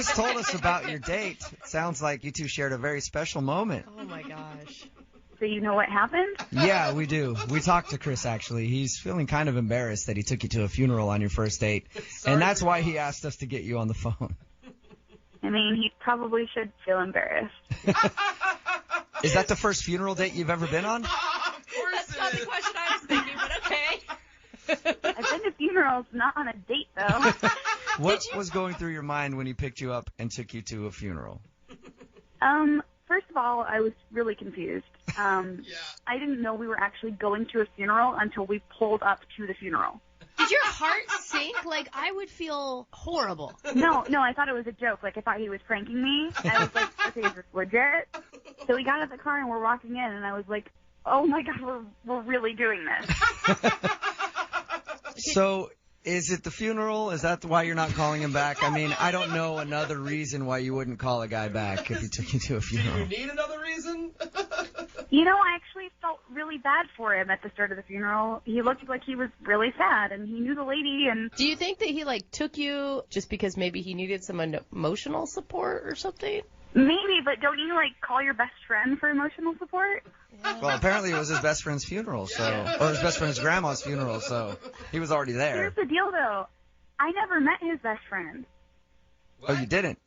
Chris told us about your date. It sounds like you two shared a very special moment. Oh, my gosh. So you know what happened? Yeah, we do. We talked to Chris, actually. He's feeling kind of embarrassed that he took you to a funeral on your first date. And that's why he asked us to get you on the phone. I mean, he probably should feel embarrassed. Is that the first funeral date you've ever been on? That's not the question I was thinking, but okay. I've been to funerals, not on a date, though. What was going through your mind when he picked you up and took you to a funeral? First of all, I was really confused. I didn't know we were actually going to a funeral until we pulled up to the funeral. Did your heart sink? Like, I would feel horrible. No, I thought it was a joke. Like, I thought he was pranking me. I was like, okay, is this legit? So we got out of the car and we're walking in, and I was like, oh my God, we're really doing this. So, is it the funeral? Is that why you're not calling him back? I mean, I don't know another reason why you wouldn't call a guy back if he took you to a funeral. Do you need another reason? You know, I actually felt really bad for him at the start of the funeral. He looked like he was really sad, and he knew the lady, and... Do you think that he, like, took you just because maybe he needed some emotional support or something? Maybe, but don't you, like, call your best friend for emotional support? Well, apparently it was his best friend's funeral, or his best friend's grandma's funeral, so he was already there. Here's the deal, though. I never met his best friend. Oh, you didn't?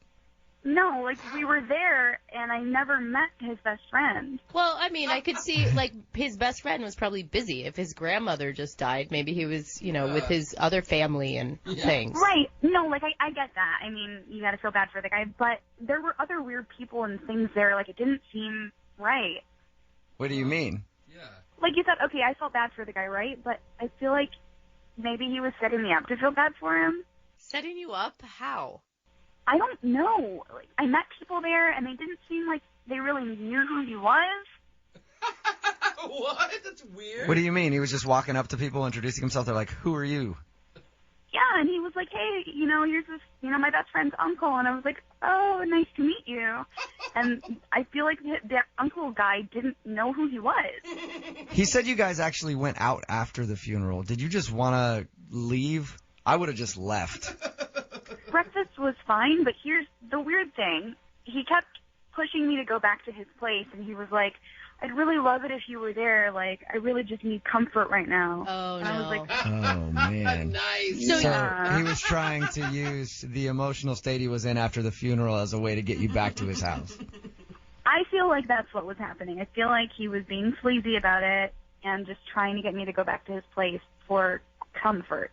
No, like, we were there, and I never met his best friend. Well, I mean, I could see, like, his best friend was probably busy. If his grandmother just died, maybe he was, with his other family and things. Right. No, like, I get that. I mean, you gotta feel bad for the guy, but there were other weird people and things there. Like, it didn't seem right. What do you mean? Yeah. Like you said, okay, I felt bad for the guy, right? But I feel like maybe he was setting me up to feel bad for him. Setting you up? How? I don't know. Like, I met people there, and they didn't seem like they really knew who he was. What? That's weird. What do you mean? He was just walking up to people, introducing himself. They're like, who are you? Yeah, and he was like, hey, here's this, my best friend's uncle. And I was like, oh, nice to meet you. And I feel like the uncle guy didn't know who he was. He said you guys actually went out after the funeral. Did you just want to leave? I would have just left. Breakfast was fine, but here's the weird thing. He kept pushing me to go back to his place, and he was like, I'd really love it if you were there. Like, I really just need comfort right now. Oh, and I was like, Oh, man. Nice. So he was trying to use the emotional state he was in after the funeral as a way to get you back to his house. I feel like that's what was happening. I feel like he was being sleazy about it and just trying to get me to go back to his place for comfort.